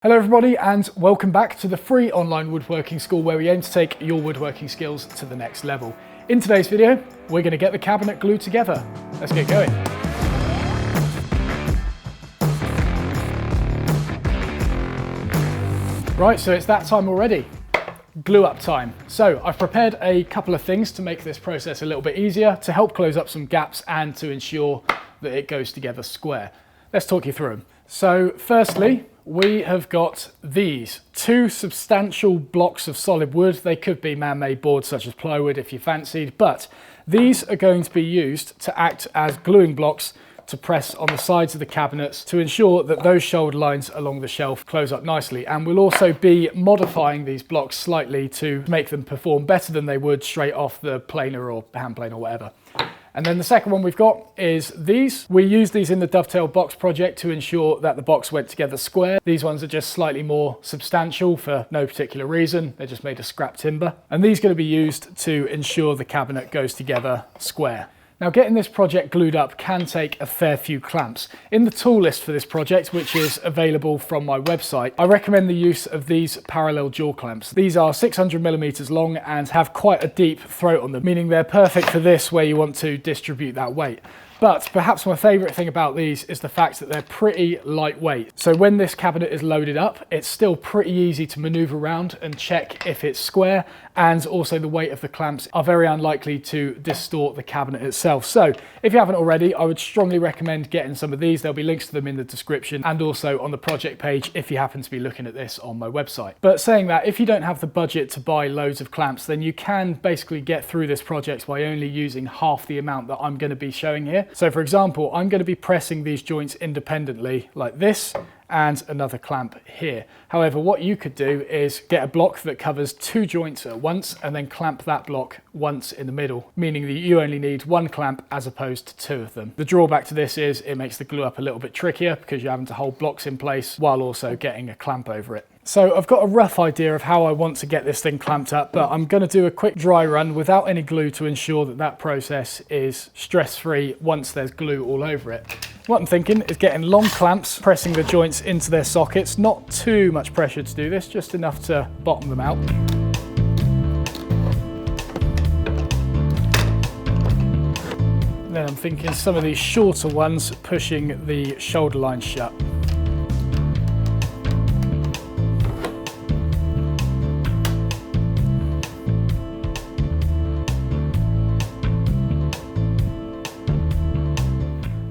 Hello everybody and welcome back to the free online woodworking school where we aim to take your woodworking skills to the next level. In today's video, we're going to get the cabinet glued together. Let's get going. Right, so it's that time already. Glue up time. So I've prepared a couple of things to make this process a little bit easier, to help close up some gaps and to ensure that it goes together square. Let's talk you through them. So firstly, we have got these two substantial blocks of solid wood. They could be man-made boards such as plywood if you fancied, but these are going to be used to act as gluing blocks to press on the sides of the cabinets to ensure that those shoulder lines along the shelf close up nicely. And we'll also be modifying these blocks slightly to make them perform better than they would straight off the planer or hand plane or whatever. And then the second one we've got is these. We used these in the dovetail box project to ensure that the box went together square. These ones are just slightly more substantial for no particular reason. They're just made of scrap timber. And these are going to be used to ensure the cabinet goes together square. Now, getting this project glued up can take a fair few clamps. In the tool list for this project, which is available from my website, I recommend the use of these parallel jaw clamps. These are 600mm long and have quite a deep throat on them, meaning they're perfect for this where you want to distribute that weight. But perhaps my favourite thing about these is the fact that they're pretty lightweight. So when this cabinet is loaded up, it's still pretty easy to manoeuvre around and check if it's square, and also the weight of the clamps are very unlikely to distort the cabinet itself. So if you haven't already, I would strongly recommend getting some of these. There'll be links to them in the description and also on the project page if you happen to be looking at this on my website. But saying that, if you don't have the budget to buy loads of clamps, then you can basically get through this project by only using half the amount that I'm going to be showing here. So for example, I'm going to be pressing these joints independently like this and another clamp here. However, what you could do is get a block that covers two joints at once and then clamp that block once in the middle, meaning that you only need one clamp as opposed to two of them. The drawback to this is it makes the glue up a little bit trickier because you're having to hold blocks in place while also getting a clamp over it. So I've got a rough idea of how I want to get this thing clamped up, but I'm going to do a quick dry run without any glue to ensure that that process is stress-free once there's glue all over it. What I'm thinking is getting long clamps, pressing the joints into their sockets. Not too much pressure to do this, just enough to bottom them out. Then I'm thinking some of these shorter ones pushing the shoulder lines shut.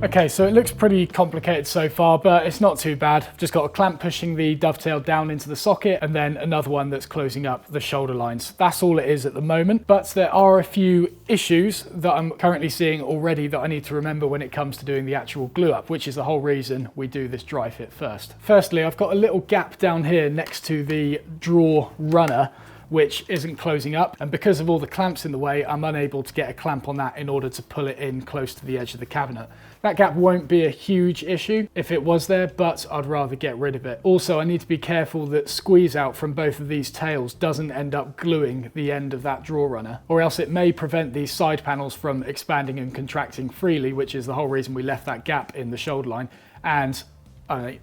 Okay, so it looks pretty complicated so far, but it's not too bad. I've just got a clamp pushing the dovetail down into the socket and then another one that's closing up the shoulder lines. That's all it is at the moment, but there are a few issues that I'm currently seeing already that I need to remember when it comes to doing the actual glue up, which is the whole reason we do this dry fit first. Firstly, I've got a little gap down here next to the drawer runner which isn't closing up, and because of all the clamps in the way, I'm unable to get a clamp on that in order to pull it in close to the edge of the cabinet. That gap won't be a huge issue if it was there, but I'd rather get rid of it. Also, I need to be careful that squeeze out from both of these tails doesn't end up gluing the end of that drawer runner, or else it may prevent these side panels from expanding and contracting freely, which is the whole reason we left that gap in the shoulder line, and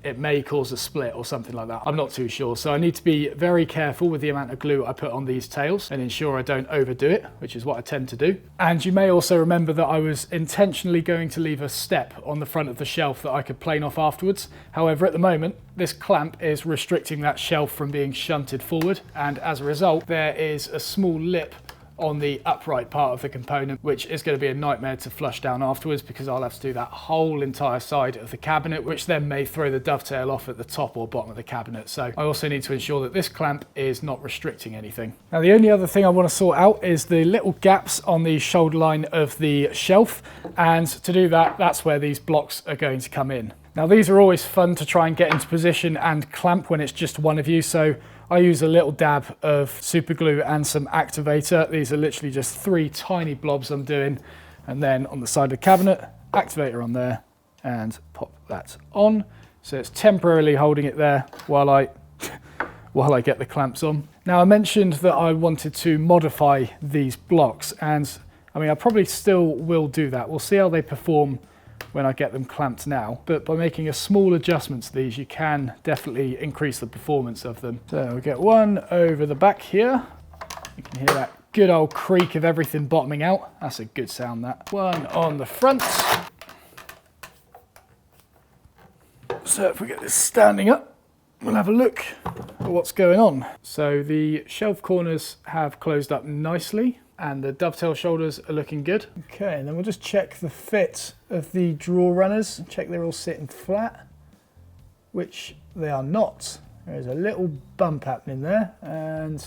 it may cause a split or something like that. I'm not too sure. So I need to be very careful with the amount of glue I put on these tails and ensure I don't overdo it, which is what I tend to do. And you may also remember that I was intentionally going to leave a step on the front of the shelf that I could plane off afterwards. However, at the moment, this clamp is restricting that shelf from being shunted forward. And as a result, there is a small lip on the upright part of the component, which is going to be a nightmare to flush down afterwards because I'll have to do that whole entire side of the cabinet, which then may throw the dovetail off at the top or bottom of the cabinet. So I also need to ensure that this clamp is not restricting anything. Now, the only other thing I want to sort out is the little gaps on the shoulder line of the shelf, and to do that, that's where these blocks are going to come in. Now, these are always fun to try and get into position and clamp when it's just one of you, so I use a little dab of super glue and some activator. These are literally just 3 tiny blobs I'm doing. And then on the side of the cabinet, activator on there and pop that on. So it's temporarily holding it there while I get the clamps on. Now, I mentioned that I wanted to modify these blocks, and I mean, I probably still will do that. We'll see how they perform when I get them clamped now, but by making a small adjustment to these, you can definitely increase the performance of them. So we'll get one over the back here. You can hear that good old creak of everything bottoming out. That's a good sound, that. One on the front. So if we get this standing up, we'll have a look at what's going on. So the shelf corners have closed up nicely and the dovetail shoulders are looking good. Okay, and then we'll just check the fit of the drawer runners. Check they're all sitting flat, which they are not. There's a little bump happening there, and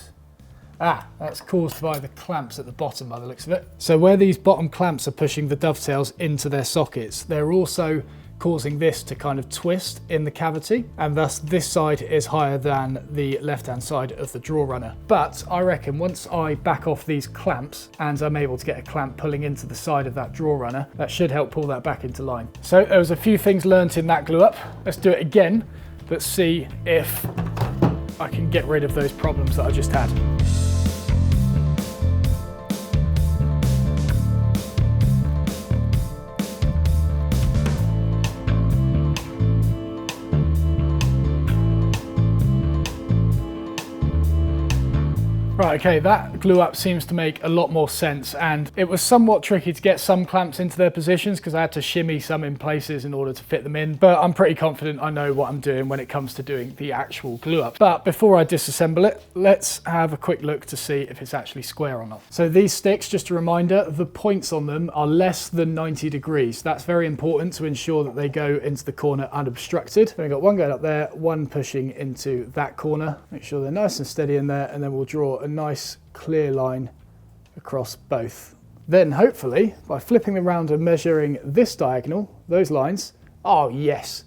that's caused by the clamps at the bottom by the looks of it. So where these bottom clamps are pushing the dovetails into their sockets, they're also causing this to kind of twist in the cavity, and thus this side is higher than the left-hand side of the drawer runner. But I reckon once I back off these clamps and I'm able to get a clamp pulling into the side of that drawer runner, that should help pull that back into line. So there was a few things learnt in that glue up. Let's do it again. Let's see if I can get rid of those problems that I just had. Right, okay, that glue up seems to make a lot more sense, and it was somewhat tricky to get some clamps into their positions because I had to shimmy some in places in order to fit them in, but I'm pretty confident I know what I'm doing when it comes to doing the actual glue up. But before I disassemble it, let's have a quick look to see if it's actually square or not. So these sticks, just a reminder, the points on them are less than 90 degrees. That's very important to ensure that they go into the corner unobstructed. So we've got one going up there, one pushing into that corner. Make sure they're nice and steady in there, and then we'll draw a nice clear line across both. Then hopefully by flipping them around and measuring this diagonal, those lines, oh yes,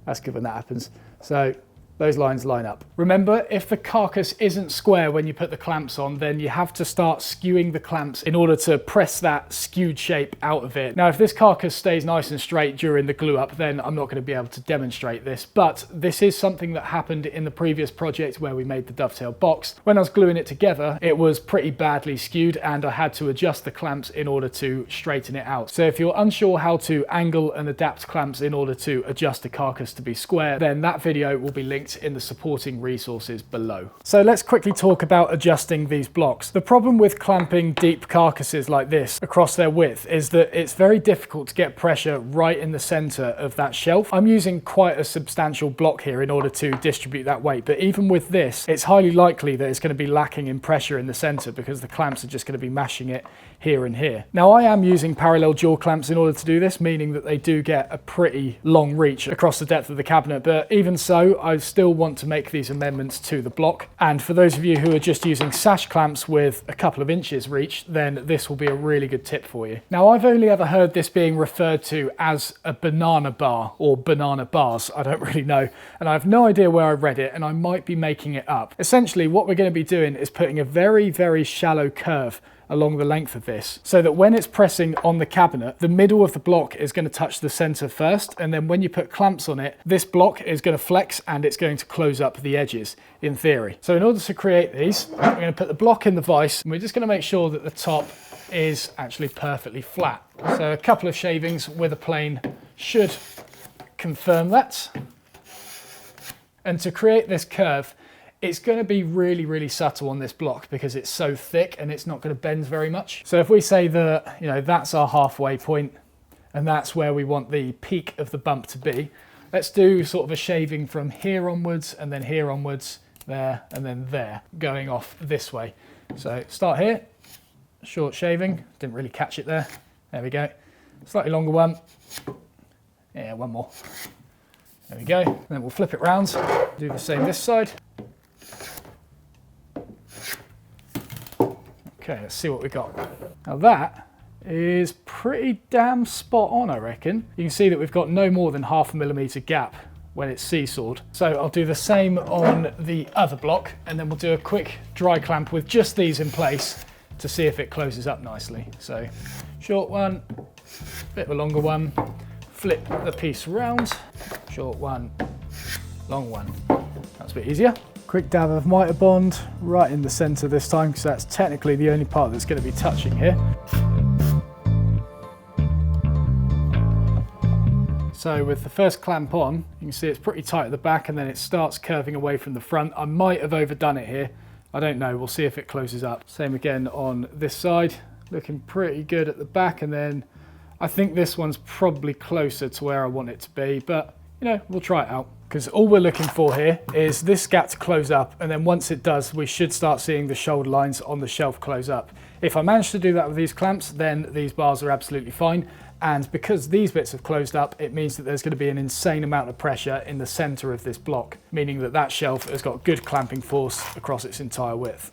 that's good when that happens. So those lines line up. Remember, if the carcass isn't square when you put the clamps on, then you have to start skewing the clamps in order to press that skewed shape out of it. Now, if this carcass stays nice and straight during the glue up, then I'm not going to be able to demonstrate this, but this is something that happened in the previous project where we made the dovetail box. When I was gluing it together, it was pretty badly skewed and I had to adjust the clamps in order to straighten it out. So if you're unsure how to angle and adapt clamps in order to adjust the carcass to be square, then that video will be linked in the supporting resources below. So let's quickly talk about adjusting these blocks. The problem with clamping deep carcasses like this across their width is that it's very difficult to get pressure right in the center of that shelf. I'm using quite a substantial block here in order to distribute that weight, but even with this, it's highly likely that it's going to be lacking in pressure in the center because the clamps are just going to be mashing it here and here. Now, I am using parallel jaw clamps in order to do this, meaning that they do get a pretty long reach across the depth of the cabinet, but even so, I still want to make these amendments to the block. And for those of you who are just using sash clamps with a couple of inches reach, then this will be a really good tip for you. Now, I've only ever heard this being referred to as a banana bar or banana bars. I don't really know, and I have no idea where I read it, and I might be making it up. Essentially, what we're going to be doing is putting a very, very shallow curve along the length of this, so that when it's pressing on the cabinet, the middle of the block is going to touch the center first, and then when you put clamps on it, this block is going to flex and it's going to close up the edges, in theory. So in order to create these, we're going to put the block in the vise, and we're just going to make sure that the top is actually perfectly flat. So a couple of shavings with a plane should confirm that. And to create this curve, it's going to be really, really subtle on this block because it's so thick and it's not going to bend very much. So if we say that, you know, that's our halfway point and that's where we want the peak of the bump to be, let's do sort of a shaving from here onwards and then here onwards, there and then there, going off this way. So start here, short shaving, didn't really catch it there. There we go. Slightly longer one. Yeah, one more. There we go. And then we'll flip it round, do the same this side. Okay, let's see what we got. Now that is pretty damn spot on, I reckon. You can see that we've got no more than 0.5 millimeter gap when it's seesawed. So I'll do the same on the other block, and then we'll do a quick dry clamp with just these in place to see if it closes up nicely. So short one, bit of a longer one, flip the piece around, short one, long one. That's a bit easier. Quick dab of mitre bond right in the centre this time, because that's technically the only part that's going to be touching here. So with the first clamp on, you can see it's pretty tight at the back and then it starts curving away from the front. I might have overdone it here. I don't know, we'll see if it closes up. Same again on this side, looking pretty good at the back, and then I think this one's probably closer to where I want it to be, but you know, we'll try it out. Because all we're looking for here is this gap to close up, and then once it does, we should start seeing the shoulder lines on the shelf close up. If I manage to do that with these clamps, then these bars are absolutely fine. And because these bits have closed up, it means that there's going to be an insane amount of pressure in the center of this block, meaning that that shelf has got good clamping force across its entire width.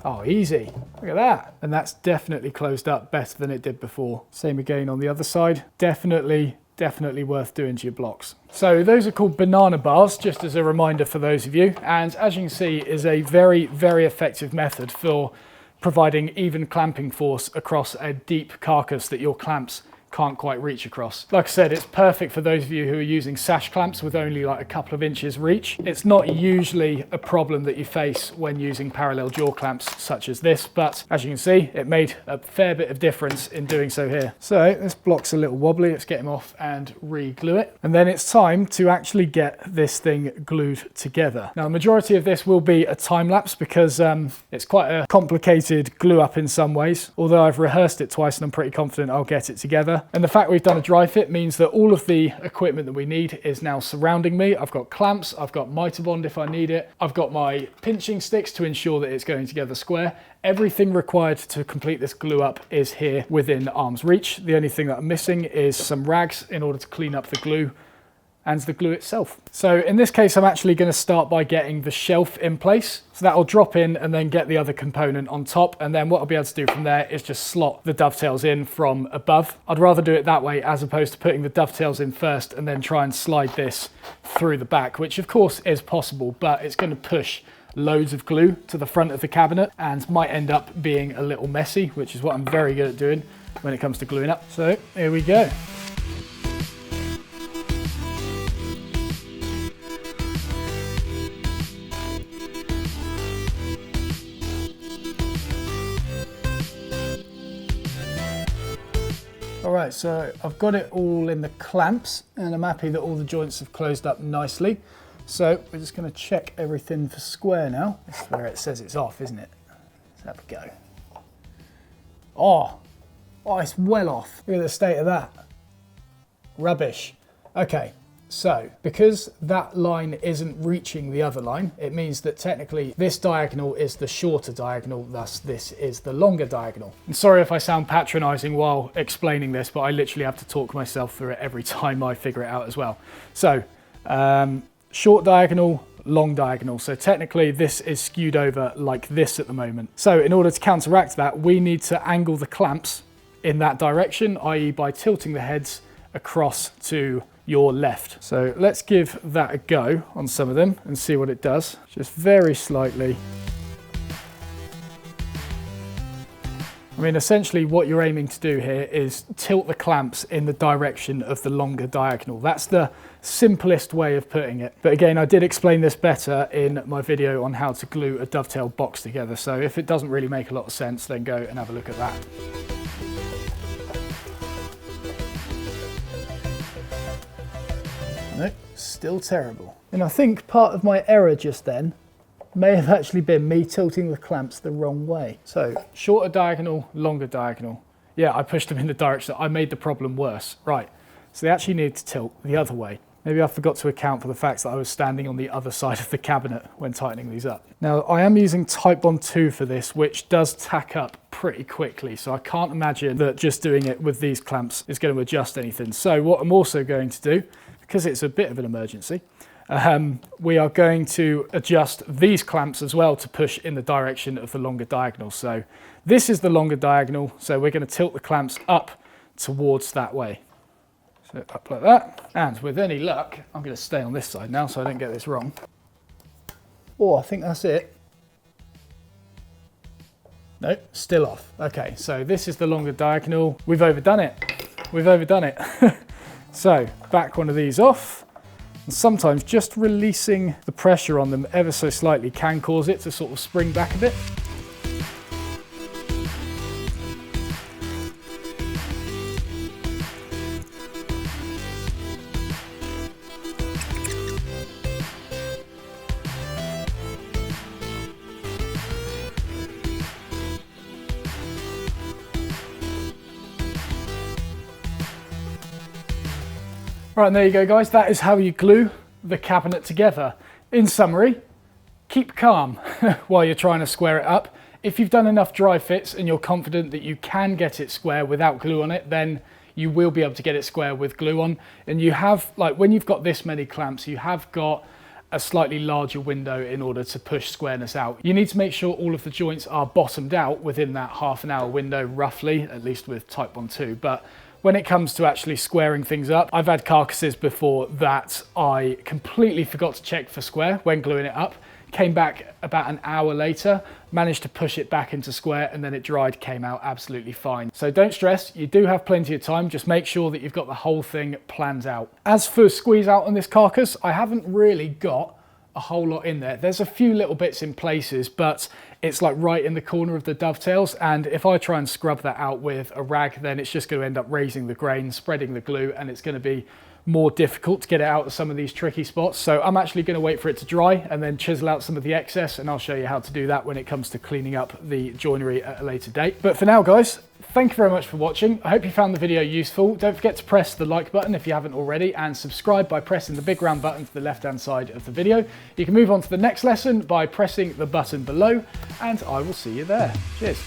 Oh, easy. Look at that. And that's definitely closed up better than it did before. Same again on the other side. Definitely worth doing to your blocks. So those are called banana bars, just as a reminder for those of you. And as you can see, is a very, very effective method for providing even clamping force across a deep carcass that your clamps can't quite reach across. Like I said, it's perfect for those of you who are using sash clamps with only like a couple of inches reach. It's not usually a problem that you face when using parallel jaw clamps such as this, but as you can see, it made a fair bit of difference in doing so here. So this block's a little wobbly. Let's get him off and re-glue it. And then it's time to actually get this thing glued together. Now, the majority of this will be a time lapse because it's quite a complicated glue up in some ways, although I've rehearsed it twice and I'm pretty confident I'll get it together. And the fact we've done a dry fit means that all of the equipment that we need is now surrounding me. I've got clamps, I've got mitre bond if I need it, I've got my pinching sticks to ensure that it's going together square. Everything required to complete this glue up is here within arm's reach. The only thing that I'm missing is some rags in order to clean up the glue and the glue itself. So in this case, I'm actually going to start by getting the shelf in place. So that will drop in and then get the other component on top. And then what I'll be able to do from there is just slot the dovetails in from above. I'd rather do it that way as opposed to putting the dovetails in first and then try and slide this through the back, which of course is possible, but it's going to push loads of glue to the front of the cabinet and might end up being a little messy, which is what I'm very good at doing when it comes to gluing up. So here we go. All right, so I've got it all in the clamps and I'm happy that all the joints have closed up nicely. So we're just going to check everything for square now. This is where it says it's off, isn't it? Let's have a go. Oh, it's well off. Look at the state of that. Rubbish. Okay, so because that line isn't reaching the other line, it means that technically this diagonal is the shorter diagonal, thus this is the longer diagonal. And sorry if I sound patronizing while explaining this, but I literally have to talk myself through it every time I figure it out as well. So, short diagonal, long diagonal. So technically this is skewed over like this at the moment. So in order to counteract that, we need to angle the clamps in that direction, i.e. by tilting the heads across to your left. So let's give that a go on some of them and see what it does. Just very slightly. I mean, essentially what you're aiming to do here is tilt the clamps in the direction of the longer diagonal. That's the simplest way of putting it. But again, I did explain this better in my video on how to glue a dovetail box together. So if it doesn't really make a lot of sense, then go and have a look at that. Nope, still terrible. And I think part of my error just then may have actually been me tilting the clamps the wrong way. So shorter diagonal, longer diagonal. Yeah, I pushed them in the direction. I made the problem worse. Right, so they actually need to tilt the other way. Maybe I forgot to account for the fact that I was standing on the other side of the cabinet when tightening these up. Now, I am using Type Bond 2 for this, which does tack up pretty quickly. So I can't imagine that just doing it with these clamps is going to adjust anything. So what I'm also going to do, because it's a bit of an emergency, we are going to adjust these clamps as well to push in the direction of the longer diagonal. So this is the longer diagonal, so we're going to tilt the clamps up towards that way. So up like that, and with any luck, I'm going to stay on this side now so I don't get this wrong. Oh, I think that's it. Nope, still off. Okay, so this is the longer diagonal. We've overdone it. We've overdone it. So back one of these off. And sometimes just releasing the pressure on them ever so slightly can cause it to sort of spring back a bit. Right, and there you go guys, that is how you glue the cabinet together. In summary, keep calm while you're trying to square it up. If you've done enough dry fits and you're confident that you can get it square without glue on it, then you will be able to get it square with glue on. And you have, like when you've got this many clamps, you have got a slightly larger window in order to push squareness out. You need to make sure all of the joints are bottomed out within that half an hour window, roughly, at least with type 1-2. But when it comes to actually squaring things up, I've had carcasses before that I completely forgot to check for square when gluing it up. Came back about an hour later, managed to push it back into square, and then it dried, came out absolutely fine. So don't stress, you do have plenty of time, just make sure that you've got the whole thing planned out. As for squeeze out on this carcass, I haven't really got a whole lot in there. There's a few little bits in places, but it's like right in the corner of the dovetails, and if I try and scrub that out with a rag, then it's just going to end up raising the grain, spreading the glue, and it's going to be more difficult to get it out of some of these tricky spots. So I'm actually going to wait for it to dry and then chisel out some of the excess, and I'll show you how to do that when it comes to cleaning up the joinery at a later date. But for now guys, thank you very much for watching. I hope you found the video useful. Don't forget to press the like button if you haven't already, and subscribe by pressing the big round button to the left hand side of the video. You can move on to the next lesson by pressing the button below, and I will see you there. Cheers.